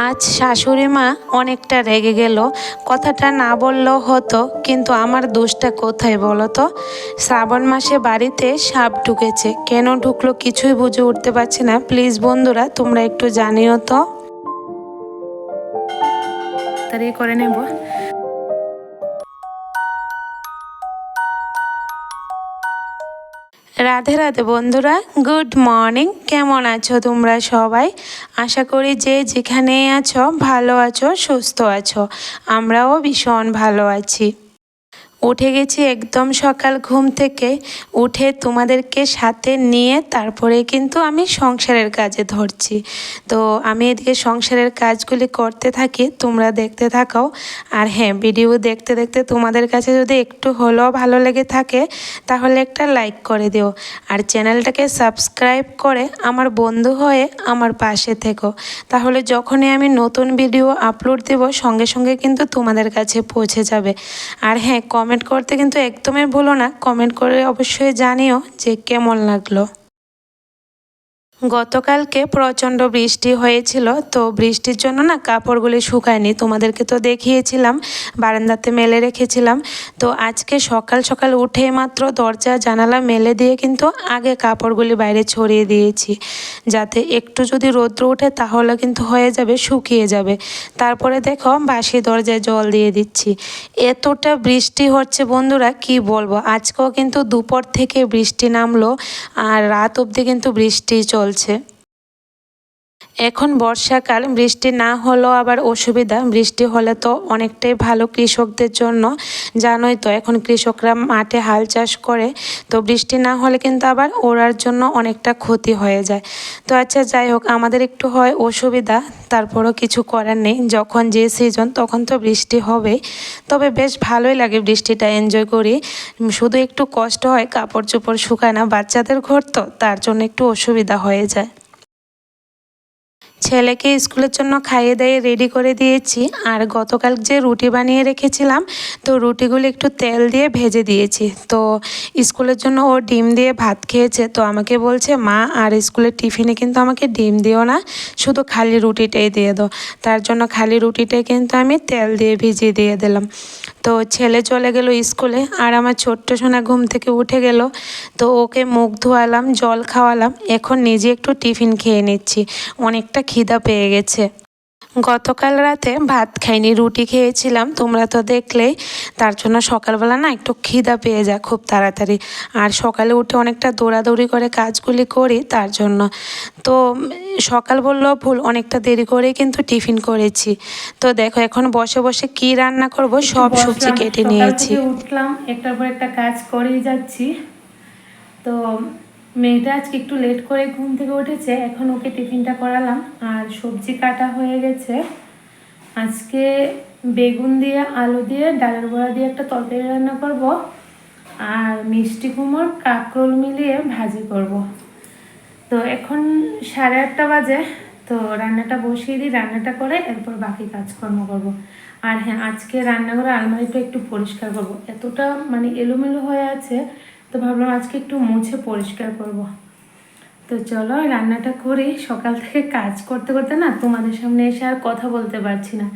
আজ শাশুড়ি মা অনেকটা রেগে গেল। কথাটা না বললেও হতো, কিন্তু আমার দোষটা কোথায় বলো তো? শ্রাবণ মাসে বাড়িতে সাপ ঢুকেছে, কেন ঢুকলো কিছুই বুঝে উঠতে পারছি না। প্লিজ বন্ধুরা তোমরা একটু জানিও তো। তাড়াতাড়ি করে নেব। রাধে রাধে বন্ধুরা, গুড মর্নিং। কেমন আছো তোমরা সবাই? আশা করি যে যেখানেই আছো ভালো আছো, সুস্থ আছো। আমরাও ভীষণ ভালো আছি। উঠে গেছি একদম সকাল ঘুম থেকে। উঠে তোমাদেরকে সাথে নিয়ে তারপরে কিন্তু আমি সংসারের কাজে ধরছি। তো আমি এদিকে সংসারের কাজগুলি করতে থাকি, তোমরা দেখতে থাকো। আর হ্যাঁ, ভিডিও দেখতে দেখতে তোমাদের কাছে যদি একটু হলেও ভালো লেগে থাকে তাহলে একটা লাইক করে দিও, আর চ্যানেলটাকে সাবস্ক্রাইব করে আমার বন্ধু হয়ে আমার পাশে থেকো। তাহলে যখনই আমি নতুন ভিডিও আপলোড দেব সঙ্গে সঙ্গে কিন্তু তোমাদের কাছে পৌঁছে যাবে। আর হ্যাঁ, কমেন্ট করতে কিন্তু একদমই ভুলো না। কমেন্ট করে অবশ্যই জানিও যে কেমন লাগলো। গতকালকে প্রচণ্ড বৃষ্টি হয়েছিল, তো বৃষ্টির জন্য না কাপড়গুলি শুকায়নি, তোমাদেরকে তো দেখিয়েছিলাম, বারান্দাতে মেলে রেখেছিলাম। তো আজকে সকাল সকাল উঠে মাত্র দরজা জানালা মেলে দিয়ে কিন্তু আগে কাপড়গুলি বাইরে ছড়িয়ে দিয়েছি, যাতে একটু যদি রৌদ্র ওঠে তাহলে কিন্তু হয়ে যাবে, শুকিয়ে যাবে। তারপরে দেখো বাসি দরজায় জল দিয়ে দিচ্ছি। এতটা বৃষ্টি হচ্ছে বন্ধুরা কি বলবো। আজকেও কিন্তু দুপুর থেকে বৃষ্টি নামলো, আর রাত অবধি কিন্তু বৃষ্টি চলছে। এখন বর্ষাকাল, বৃষ্টি না হলেও আবার অসুবিধা, বৃষ্টি হলে তো অনেকটাই ভালো কৃষকদের জন্য। জানোই তো এখন কৃষকরা মাঠে হাল চাষ করে, তো বৃষ্টি না হলে কিন্তু আবার ওরার জন্য অনেকটা ক্ষতি হয়ে যায়। তো আচ্ছা যাই হোক, আমাদের একটু হয় অসুবিধা, তারপরও কিছু করার নেই। যখন যে সিজন তখন তো বৃষ্টি হবেই। তবে বেশ ভালোই লাগে, বৃষ্টিটা এনজয় করি। শুধু একটু কষ্ট হয়, কাপড় চোপড় শুকায় না, বাচ্চাদের ঘর তো, তার জন্য একটু অসুবিধা হয়ে যায়। ছেলেকে স্কুলের জন্য খাইয়ে দাইয়ে রেডি করে দিয়েছি। আর গতকাল যে রুটি বানিয়ে রেখেছিলাম, তো রুটিগুলো একটু তেল দিয়ে ভেজে দিয়েছি। তো স্কুলের জন্য ও ডিম দিয়ে ভাত খেয়েছে, তো আমাকে বলছে মা আর স্কুলের টিফিনে কিন্তু আমাকে ডিম দিও না, শুধু খালি রুটিটাই দিয়ে দাও। তার জন্য খালি রুটিটাই কিন্তু আমি তেল দিয়ে ভিজিয়ে দিয়ে দিলাম। তো ছেলে চলে গেল স্কুলে, আর আমার ছোট্ট সোনা ঘুম থেকে উঠে গেল। তো ওকে মুখ ধোয়ালাম, জল খাওয়ালাম, এখন নিজে একটু টিফিন খেয়ে নিচ্ছি। অনেকটা খিদা পেয়ে গেছে। গতকাল রাতে ভাত খাইনি, রুটি খেয়েছিলাম, তোমরা তো দেখলেই। তার জন্য সকালবেলা না একটু খিদা পেয়ে যায় খুব তাড়াতাড়ি। আর সকালে উঠে অনেকটা দৌড়াদৌড়ি করে কাজগুলি করি, তার জন্য। তো সকাল বললেও ভুল, অনেকটা দেরি করেই কিন্তু টিফিন করেছি। তো দেখো এখন বসে বসে কি রান্না করব সব সবজি কেটে নিয়েছি। উঠলাম, একটার পর একটা কাজ করেই যাচ্ছি। তো মেয়েটা আজকে একটু লেট করে ঘুম থেকে উঠেছে, এখন ওকে টিফিনটা করালাম। আর সবজি কাটা হয়ে গেছে। আজকে বেগুন দিয়ে আলু দিয়ে ডালের বড়া দিয়ে একটা তরকারি রান্না করব, আর মিষ্টি কুমড়োর কাঁকরোল মিলিয়ে ভাজি করব। তো এখন 8:30 বাজে। তো রান্নাটা বসিয়ে দিই, রান্নাটা করে এরপর বাকি কাজকর্ম করব। আর হ্যাঁ, আজকে রান্নাঘরে আলমারিটা একটু পরিষ্কার করব, এতটা মানে এলোমেলো হয়ে আছে, তো ভাবলাম আজকে একটু মুছে পরিষ্কার করব। তো চলো রান্নাটা করি। সকাল থেকে কাজ করতে করতে না তোমাদের সামনে এসে আর কথা বলতে পারছি না,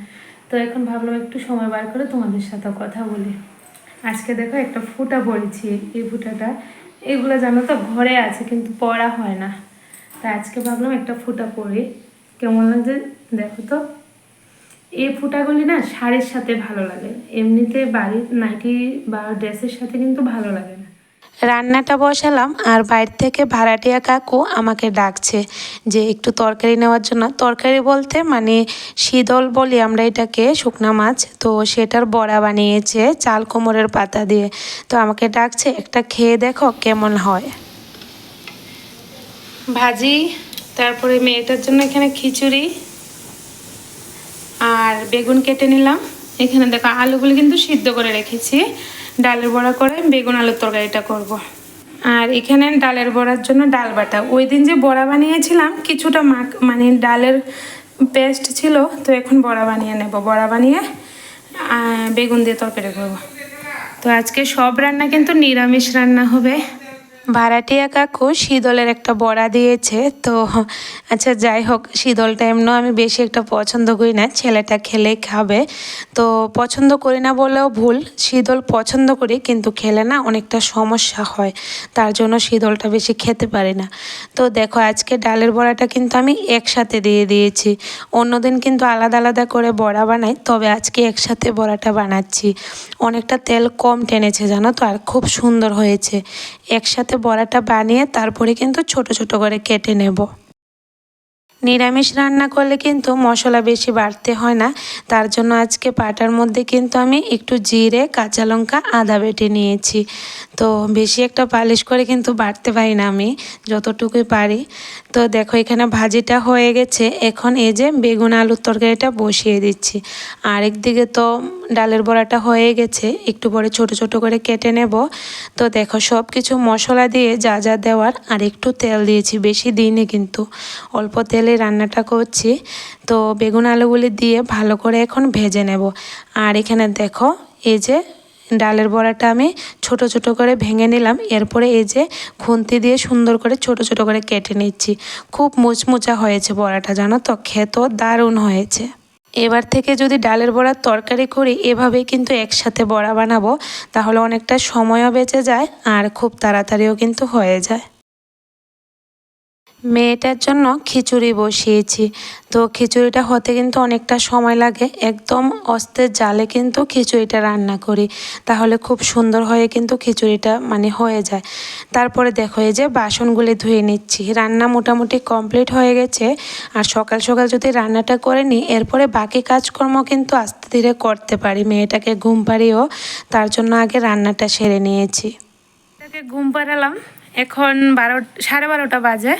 তো এখন ভাবলাম একটু সময় বার করে তোমাদের সাথে কথা বলি। আজকে দেখো একটা ফুটা পড়েছি, এই ফুটাটা, এগুলো জানো তো ঘরে আছে কিন্তু পড়া হয় না, তাই আজকে ভাবলাম একটা ফুটা পরি। কেমন লাগছে দেখো তো। এই ফুটাগুলি না শাড়ির সাথে ভালো লাগে, এমনিতে বাড়ির নাইটি বা ড্রেসের সাথে কিন্তু ভালো লাগে না। রান্নাটা বসালাম, আর বাইরে থেকে ভাড়াটিয়া কাকু আমাকে ডাকছে যে একটু তরকারি নেওয়ার জন্য। তরকারি বলতে মানে শীতল বলি আমরা এটাকে, শুকনা মাছ, তো সেটার বড়া বানিয়েছে চাল কোমরের পাতা দিয়ে। তো আমাকে ডাকছে, একটা খেয়ে দেখো কেমন হয়। ভাজি, তারপরে মেয়েটার জন্য এখানে খিচুড়ি, আর বেগুন কেটে নিলাম। এখানে দেখো আলুগুলো কিন্তু সিদ্ধ করে রেখেছি, ডালের বড়া করে বেগুন আলুর তরকারিটা করব। আর এখানে ডালের বড়ার জন্য ডাল বাটা, ওই দিন যে বড়া বানিয়েছিলাম কিছুটা মানে ডালের পেস্ট ছিল, তো এখন বড়া বানিয়ে নেব। বড়া বানিয়ে বেগুন দিয়ে তরকারি করব। তো আজকে সব রান্না কিন্তু নিরামিষ রান্না হবে। ভাড়াটিয়া কাকু শীতলের একটা বড়া দিয়েছে। তো আচ্ছা যাই হোক, শীতলটা এমনও আমি বেশি একটা পছন্দ করি না, ছেলেটা খেলেই খাবে। তো পছন্দ করি না বললেও ভুল, শীতল পছন্দ করি কিন্তু খেলে না অনেকটা সমস্যা হয়, তার জন্য শীতলটা বেশি খেতে পারি না। তো দেখো আজকে ডালের বড়াটা কিন্তু আমি একসাথে দিয়ে দিয়েছি। অন্যদিন কিন্তু আলাদা আলাদা করে বড়া বানাই, তবে আজকে একসাথে বড়াটা বানাচ্ছি। অনেকটা তেল কম টেনেছে জানো তো, আর খুব সুন্দর হয়েছে। একসাথে বড়াটা বানিয়ে তারপরে কিন্তু ছোট ছোট করে কেটে নেব। নিরামিষ রান্না করলে কিন্তু মশলা বেশি বাড়তে হয় না, তার জন্য আজকে পাটার মধ্যে কিন্তু আমি একটু জিরে, কাঁচা লঙ্কা, আদা বেটে নিয়েছি। তো বেশি একটা পালিশ করে কিন্তু বাটতে পারি না আমি, যতটুকুই পারি। তো দেখো এখানে ভাজিটা হয়ে গেছে, এখন এই যে বেগুন আলুর তরকারিটা বসিয়ে দিচ্ছি। আর একদিকে তো ডালের বড়াটা হয়ে গেছে, একটু পরে ছোট ছোট করে কেটে নেব। তো দেখো সব কিছু মশলা দিয়ে যা যা দেওয়ার, আর একটু তেল দিয়েছি, বেশি দিইনি কিন্তু অল্প তেলে রান্নাটা করছি। তো বেগুন আলুগুলি দিয়ে ভালো করে এখন ভেজে নেব। আর এখানে দেখো এই যে ডালের বড়াটা আমি ছোট ছোট করে ভেঙে নিলাম, এরপরে এই যে খুন্তি দিয়ে সুন্দর করে ছোট ছোট করে কেটে নিচ্ছি। খুব মুচমুচা হয়েছে বড়াটা জানো তো, খেতেও দারুণ হয়েছে। এবার থেকে যদি ডালের বড়ার তরকারি করি এভাবেই কিন্তু একসাথে বড়া বানাবো, তাহলে অনেকটা সময়ও বেঁচে যায় আর খুব তাড়াতাড়িও কিন্তু হয়ে যায়। মেয়েটার জন্য খিচুড়ি বসিয়েছি। তো খিচুড়িটা হতে কিন্তু অনেকটা সময় লাগে, একদম আস্তে জালে কিন্তু খিচুড়িটা রান্না করি, তাহলে খুব সুন্দর হয়ে কিন্তু খিচুড়িটা মানে হয়ে যায়। তারপরে দেখো এই যে বাসনগুলি ধুয়ে নিচ্ছি, রান্না মোটামুটি কমপ্লিট হয়ে গেছে। আর সকাল সকাল যদি রান্নাটা করে নিই এরপরে বাকি কাজকর্ম কিন্তু আস্তে ধীরে করতে পারি, মেয়েটাকে ঘুম পাড়িয়েও, তার জন্য আগে রান্নাটা সেরে নিয়েছি। মেয়েটাকে ঘুম পাড়ালাম, এখন 12:30 বাজে।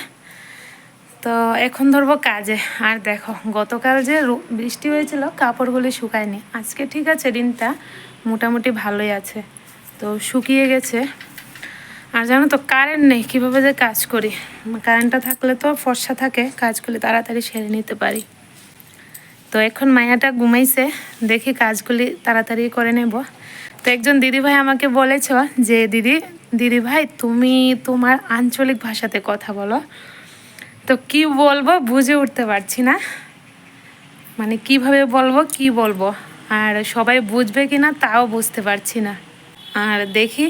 তো এখন ধরবো কাজে। আর দেখো গতকাল যে বৃষ্টি হয়েছিল কাপড়গুলি শুকায়নি, আজকে ঠিক আছে দিনটা মোটামুটি ভালোই আছে, তো শুকিয়ে গেছে। আর জানো তো কারেন্ট নেই, কীভাবে যে কাজ করি, কারেন্টটা থাকলে তো ফর্সা থাকে, কাজগুলি তাড়াতাড়ি সেরে নিতে পারি। তো এখন মায়াটা ঘুমাইছে, দেখি কাজগুলি তাড়াতাড়ি করে নেব। তো একজন দিদিভাই আমাকে বলেছ যে দিদিভাই তুমি তোমার আঞ্চলিক ভাষাতে কথা বলো। তো কি বলবো বুঝে উঠতে পারছি না, মানে কিভাবে বলবো কি বলবো, আর সবাই বুঝবে কি না তাও বুঝতে পারছি না। আর দেখি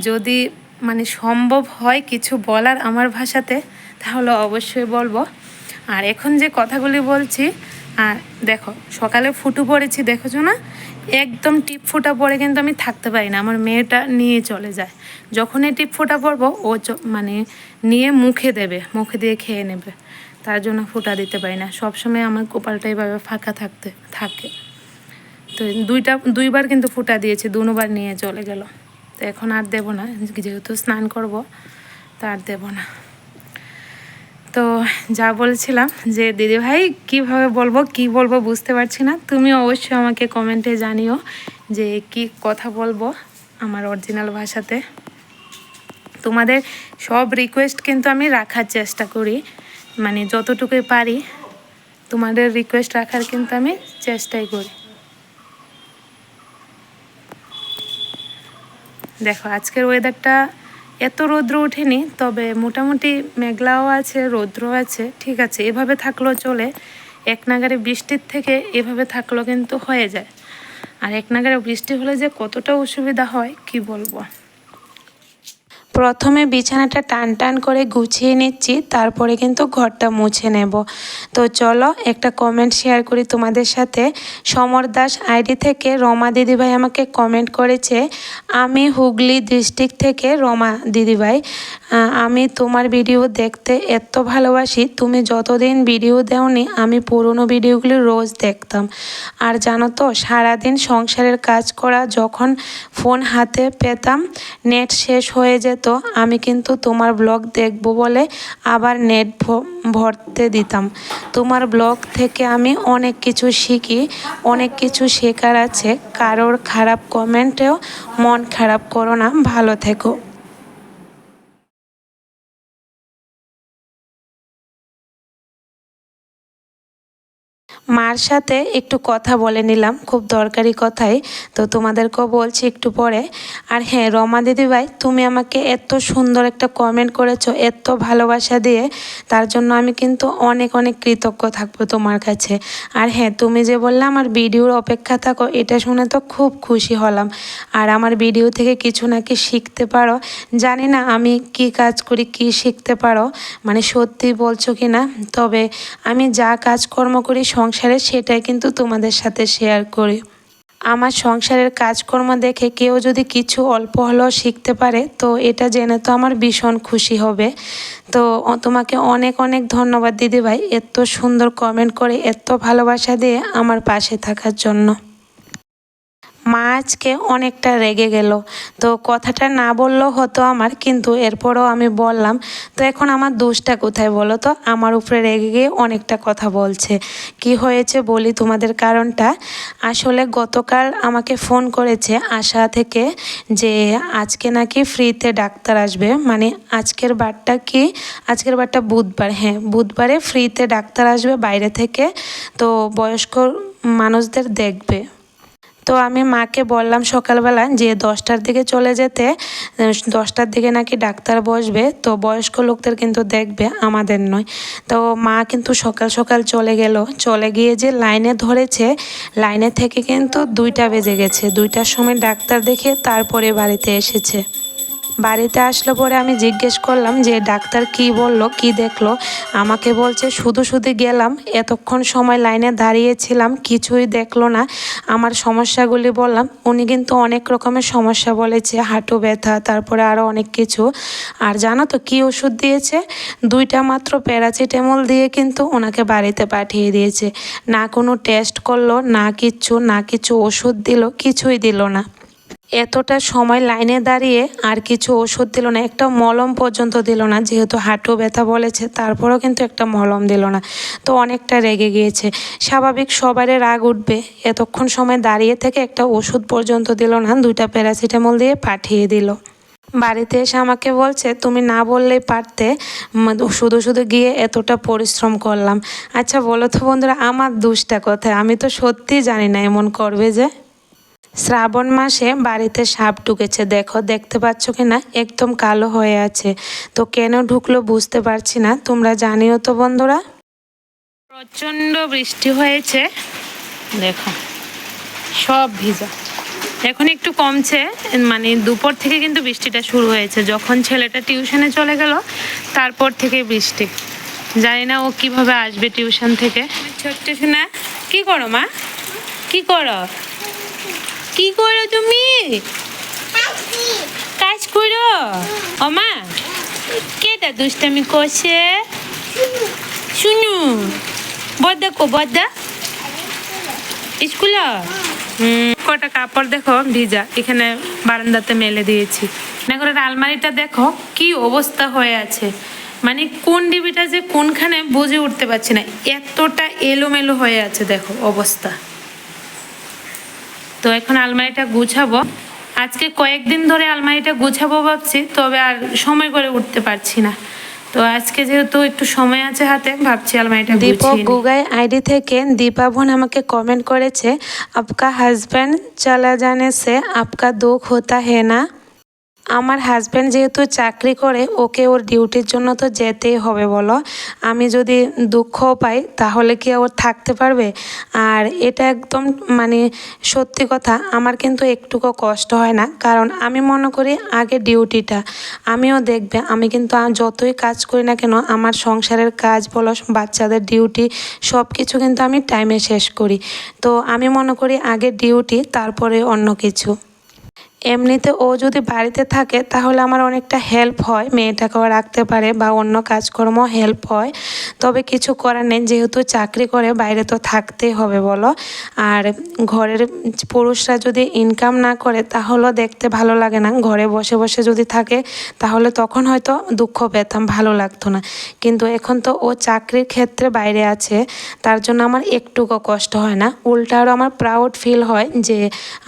যদি মানে সম্ভব হয় কিছু বলার আমার ভাষাতে তাহলে অবশ্যই বলবো। আর এখন যে কথাগুলি বলছি, আর দেখো সকালে ফুটু পড়েছি দেখেছো না, একদম টিপ ফোঁটা পরে কিন্তু আমি থাকতে পারি না, আমার মেয়েটা নিয়ে চলে যায়। যখনই টিপ ফোঁটা পরবো ও মানে নিয়ে মুখে দেবে, মুখে দিয়ে খেয়ে নেবে, তার জন্য ফোঁটা দিতে পারি না, সবসময় আমার কপালটা এইভাবে ফাঁকা থাকে। তো দুইবার কিন্তু ফোঁটা দিয়েছি, দুবার নিয়ে চলে গেল। তো এখন আর দেবো না, যেহেতু স্নান করব তা আর দেবো না। তো যা বলছিলাম যে দিদিভাই কীভাবে বলবো কি বলবো বুঝতে পারছি না, তুমি অবশ্যই আমাকে কমেন্টে জানিও যে কি কথা বলবো আমার অরিজিনাল ভাষাতে। তোমাদের সব রিকোয়েস্ট কিন্তু আমি রাখার চেষ্টা করি, মানে যতটুকুই পারি তোমাদের রিকোয়েস্ট রাখার কিন্তু আমি চেষ্টাই করি। দেখো আজকের ওয়েদারটা এত রৌদ্র ওঠেনি, তবে মোটামুটি মেঘলাও আছে, রৌদ্রও আছে, ঠিক আছে, এভাবে থাকলেও চলে। এক নাগারে বৃষ্টির থেকে এভাবে থাকলেও কিন্তু হয়ে যায়। আর এক নাগারে বৃষ্টি হলে যে কতটা অসুবিধা হয় কি বলবো। প্রথমে বিছানাটা টান টান করে গুছিয়ে নিচ্ছি, তারপরে কিন্তু ঘরটা মুছে নেব। তো চলো একটা কমেন্ট শেয়ার করি তোমাদের সাথে। সমর দাস আইডি থেকে রমা দিদিভাই আমাকে কমেন্ট করেছে, আমি হুগলি ডিস্ট্রিক্ট থেকে রমা দিদিভাই, আমি তোমার ভিডিও দেখতে এত ভালোবাসি, তুমি যতদিন ভিডিও দেওনি আমি পুরনো ভিডিওগুলি রোজ দেখতাম। আর জানো তো সারাদিন সংসারের কাজ করা, যখন ফোন হাতে পেতাম নেট শেষ হয়ে যেত, আমি কিন্তু তোমার ব্লগ দেখব বলে আবার নেট ভরতে দিতাম। তোমার ব্লগ থেকে আমি অনেক কিছু শিখি, অনেক কিছু শেখার আছে। কারোর খারাপ কমেন্টেও মন খারাপ করো না, ভালো থেকো। মার সাথে একটু কথা বলে নিলাম, খুব দরকারি কথাই, তো তোমাদেরকেও বলছি একটু পরে। আর হ্যাঁ রমা দিদিভাই, তুমি আমাকে এত সুন্দর একটা কমেন্ট করেছো এত ভালোবাসা দিয়ে, তার জন্য আমি কিন্তু অনেক অনেক কৃতজ্ঞ থাকবো তোমার কাছে। আর হ্যাঁ তুমি যে বললে আমার ভিডিওর অপেক্ষা থাকো, এটা শুনে তো খুব খুশি হলাম। আর আমার ভিডিও থেকে কিছু নাকি শিখতে পারো, জানি না আমি কি কাজ করি কি শিখতে পারো, মানে সত্যি বলছো কি না। তবে আমি যা কাজকর্ম করি সংসারে সেটাই কিন্তু তোমাদের সাথে শেয়ার করি। আমার সংসারের কাজকর্ম দেখে কেউ যদি কিছু অল্প হলেও শিখতে পারে, তো এটা জেনে তো আমার ভীষণ খুশি হবে। তো তোমাকে অনেক অনেক ধন্যবাদ দিদিভাই, এত সুন্দর কমেন্ট করে এত ভালোবাসা দিয়ে আমার পাশে থাকার জন্য। মা আজকে অনেকটা রেগে গেল, তো কথাটা না বললেও হতো আমার, কিন্তু এরপরও আমি বললাম। তো এখন আমার দোষটা কোথায় বলো তো, আমার উপরে রেগে গিয়ে অনেকটা কথা বলছে। কি হয়েছে বলি তোমাদের কারণটা। আসলে গতকাল আমাকে ফোন করেছে আশা থেকে যে আজকে নাকি ফ্রিতে ডাক্তার আসবে, মানে আজকের বারটা কি, আজকের বারটা বুধবার, হ্যাঁ বুধবারে ফ্রিতে ডাক্তার আসবে বাইরে থেকে, তো বয়স্ক মানুষদের দেখবে। তো আমি মাকে বললাম সকালবেলা যে 10টার দিকে চলে যেতে, 10টার দিকে নাকি ডাক্তার বসবে, তো বয়স্ক লোকদের কিন্তু দেখবে, আমাদের নয়। তো মা কিন্তু সকাল সকাল চলে গেল, চলে গিয়ে যে লাইনে ধরেছে, লাইনে থেকে কিন্তু 2টা বেজে গেছে, 2টার সময় ডাক্তার দেখে তারপরে বাড়িতে এসেছে। বাড়িতে আসলো পরে আমি জিজ্ঞেস করলাম যে ডাক্তার কি বলল কি দেখলো, আমাকে বলছে শুধু শুধু গেলাম, এতক্ষণ সময় লাইনে দাঁড়িয়েছিলাম, কিছুই দেখলো না। আমার সমস্যাগুলি বললাম, উনি কিন্তু অনেক রকমের সমস্যা বলেছে, হাঁটু ব্যথা, তারপরে আরও অনেক কিছু। আর জানো তো কী ওষুধ দিয়েছে, 2টা মাত্র প্যারাসিটামল দিয়ে কিন্তু ওনাকে বাড়িতে পাঠিয়ে দিয়েছে। না কোনো টেস্ট করলো, না কিছু ওষুধ দিল, কিছুই দিল না। এতটা সময় লাইনে দাঁড়িয়ে আর কিছু ওষুধ দিল না, একটা মলম পর্যন্ত দিল না, যেহেতু হাঁটু ব্যথা বলেছে তারপরেও কিন্তু একটা মলম দিল না। তো অনেকটা রেগে গিয়েছে, স্বাভাবিক সবারই রাগ উঠবে, এতক্ষণ সময় দাঁড়িয়ে থেকে একটা ওষুধ পর্যন্ত দিল না, 2টা প্যারাসিটামল দিয়ে পাঠিয়ে দিল। বাড়িতে এসে আমাকে বলছে তুমি না বললেই পারতে, শুধু শুধু গিয়ে এতটা পরিশ্রম করলাম। আচ্ছা বলো তো বন্ধুরা, আমার দোষটা কোথায়, আমি তো সত্যিই জানি না এমন করবে যে। শ্রাবণ মাসে বাড়িতে সাপ ঢুকেছে, দেখো দেখতে পাচ্ছ কি না, একদম কালো হয়ে আছে। তো কেন ঢুকলো বুঝতে পারছি না, তোমরা জানিও তো বন্ধুরা। প্রচণ্ড বৃষ্টি হয়েছে, দেখো সব ভিজা। এখন একটু কমছে, মানে দুপুর থেকে কিন্তু বৃষ্টিটা শুরু হয়েছে, যখন ছেলেটা টিউশনে চলে গেল তারপর থেকে বৃষ্টি। জানি না ও কিভাবে আসবে টিউশন থেকে। ছোট্ট শোনা, কি করো মা, কি করো, কি করো তুমি, কাজ করো। ও মা, কেটা দুষ্টামি করছে, শুনু বদ্দা কো বদ্দা স্কুল। কটা কাপড় দেখো ভিজা, এখানে বারান্দাতে মেলে দিয়েছি। না করে আলমারিটা দেখো কি অবস্থা হয়ে আছে, মানে কোন ডিবিটা যে কোনখানে বুঝে উঠতে পারছি না, এতটা এলোমেলো হয়ে আছে দেখো অবস্থা। তো এখন আলমারিটা গুছাবো, আজকে কয়েকদিন ধরে আলমারিটা গুছাবো ভাবছি, তবে আর সময় করে উঠতে পারছি না। তো আজকে যেহেতু একটু সময় আছে হাতে, ভাবছি আলমারিটা দীপক গুগাই আইডি থেকে দীপা বোন আমাকে কমেন্ট করেছে, আপকা হাজব্যান্ড চলা জানে সে আপকা দুঃখ হোতা হে না। আমার হাজব্যান্ড যেহেতু চাকরি করে, ওকে ওর ডিউটির জন্য তো যেতেই হবে বলো, আমি যদি দুঃখ পাই তাহলে কি ওর থাকতে পারবে। আর এটা একদম মানে সত্যি কথা, আমার কিন্তু একটুকু কষ্ট হয় না, কারণ আমি মনে করি আগে ডিউটিটা আমিও দেখবে, আমি কিন্তু যতই কাজ করি না কেন আমার সংসারের কাজ বলো, বাচ্চাদের ডিউটি সব কিছু কিন্তু আমি টাইমে শেষ করি। তো আমি মনে করি আগে ডিউটি তারপরে অন্য কিছু। এমনিতে ও যদি বাড়িতে থাকে তাহলে আমার অনেকটা হেল্প হয়, মেয়েটাকেও রাখতে পারে বা অন্য কাজকর্ম হেল্প হয়। তবে কিছু করার নেই, যেহেতু চাকরি করে বাইরে তো থাকতেই হবে বলো। আর ঘরের পুরুষরা যদি ইনকাম না করে তাহলেও দেখতে ভালো লাগে না, ঘরে বসে বসে যদি থাকে তাহলে তখন হয়তো দুঃখ পেতাম, ভালো লাগতো না। কিন্তু এখন তো ও চাকরির ক্ষেত্রে বাইরে আছে, তার জন্য আমার একটুকু কষ্ট হয় না, উল্টা আরও আমার প্রাউড ফিল হয় যে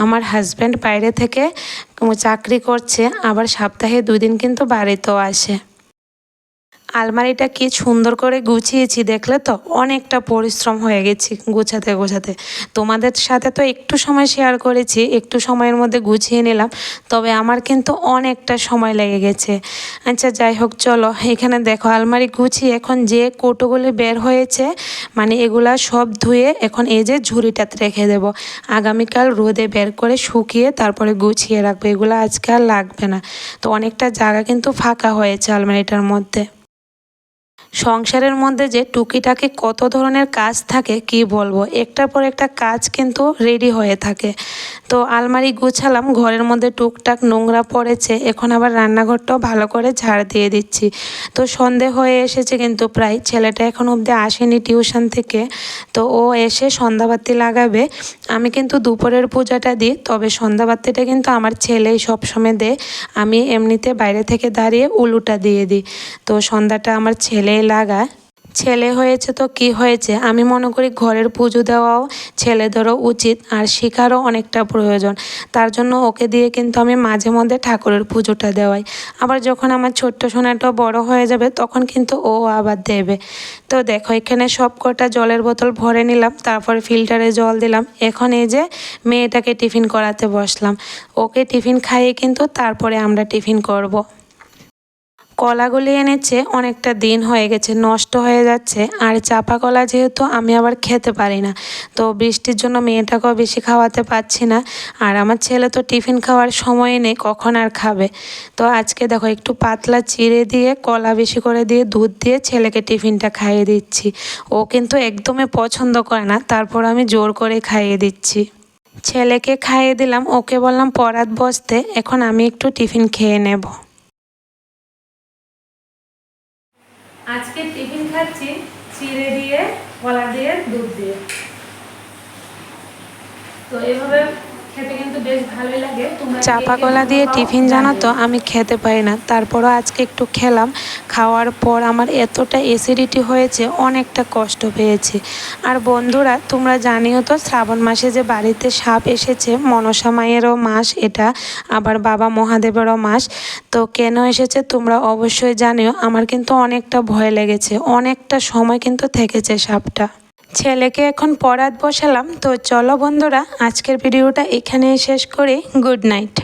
আমার হাজব্যান্ড বাইরে থেকে চাকরি করছে, আবার সপ্তাহে 2 দিন কিন্তু বাড়িতেও আসে। আলমারিটা কি সুন্দর করে গুছিয়েছি দেখলে তো, অনেকটা পরিশ্রম হয়ে গেছি গোছাতে গোছাতে। তোমাদের সাথে তো একটু সময় শেয়ার করেছি, একটু সময়ের মধ্যে গুছিয়ে নিলাম, তবে আমার কিন্তু অনেকটা সময় লেগে গেছে। আচ্ছা যাই হোক, চলো এখানে দেখো আলমারি গুছিয়ে এখন যে কৌটোগুলি বের হয়েছে, মানে এগুলা সব ধুয়ে এখন এই যে ঝুড়িটাতে রেখে দেব। আগামীকাল রোদে বের করে শুকিয়ে তারপরে গুছিয়ে রাখবো, এগুলো আজকে আর লাগবে না। তো অনেকটা জায়গা কিন্তু ফাঁকা হয়েছে আলমারিটার মধ্যে। সংসারের মধ্যে যে টুকিটাকি কত ধরনের কাজ থাকে কি বলবো, একটার পর একটা কাজ কিন্তু রেডি হয়ে থাকে। তো আলমারি গুছালাম, ঘরের মধ্যে টুকটাক নোংরা পড়েছে, এখন আবার রান্নাঘরটাও ভালো করে ঝাড় দিয়ে দিচ্ছি। তো সন্ধে হয়ে এসেছে কিন্তু প্রায়, ছেলেটা এখন অবধি আসেনি টিউশন থেকে, তো ও এসে সন্ধ্যাবাতি লাগাবে। আমি কিন্তু দুপুরের পূজাটা দিই, তবে সন্ধ্যাবাতিটা কিন্তু আমার ছেলেই সবসময় দেয়, আমি এমনিতে বাইরে থেকে দাঁড়িয়ে উলুটা দিয়ে দিই। তো সন্ধ্যাটা আমার ছেলেই লাগায়। ছেলে হয়েছে তো কি হয়েছে, আমি মনে করি ঘরের পুজো দেওয়াও ছেলেদেরও উচিত, আর শেখারও অনেকটা প্রয়োজন। তার জন্য ওকে দিয়ে কিন্তু আমি মাঝে মধ্যে ঠাকুরের পুজোটা দেওয়াই। আবার যখন আমার ছোট্ট সোনাটা বড় হয়ে যাবে তখন কিন্তু ও আবার দেবে। তো দেখো এখানে সব কটা জলের বোতল ভরে নিলাম, তারপরে ফিল্টারে জল দিলাম। এখন এই যে মেয়েটাকে টিফিন করাতে বসলাম, ওকে টিফিন খাইয়ে কিন্তু তারপরে আমরা টিফিন করব। কলাগুলি এনেছে, অনেকটা দিন হয়ে গেছে, নষ্ট হয়ে যাচ্ছে। আর চাপা কলা যেহেতু আমি আবার খেতে পারি না, তো বৃষ্টির জন্য মেয়েটাকেও বেশি খাওয়াতে পারছি না। আর আমার ছেলে তো টিফিন খাওয়ার সময় নেই, কখন আর খাবে। তো আজকে দেখো একটু পাতলা চিড়ে দিয়ে কলা বেশি করে দিয়ে দুধ দিয়ে ছেলেকে টিফিনটা খাইয়ে দিচ্ছি। ও কিন্তু একদমই পছন্দ করে না, তারপর আমি জোর করে খাইয়ে দিচ্ছি। ছেলেকে খাইয়ে দিলাম, ওকে বললাম পড়াত বসতে, এখন আমি একটু টিফিন খেয়ে নেব। আজকে টিফিন খাচ্ছি চিড়ে দিয়ে, কলা দিয়ে, দুধ দিয়ে। তো এভাবে খেতে কিন্তু বেশ ভালোই লাগে। চাপা কলা দিয়ে টিফিন জানো তো আমি খেতে পারি না, তারপরও আজকে একটু খেলাম। খাওয়ার পর আমার এতটা অ্যাসিডিটি হয়েছে, অনেকটা কষ্ট পেয়েছি। আর বন্ধুরা তোমরা জানিও তো, শ্রাবণ মাসে যে বাড়িতে সাপ এসেছে, মনসা মায়েরও মাস এটা, আবার বাবা মহাদেবেরও মাস। তো কেন এসেছে তোমরা অবশ্যই জানিও। আমার কিন্তু অনেকটা ভয় লেগেছে, অনেকটা সময় কিন্তু থেকেছে সাপটা। ছেলেকে এখন পড়াতে বসালাম। তো চলো বন্ধুরা, আজকের ভিডিওটা এখানেই শেষ করি। Good night.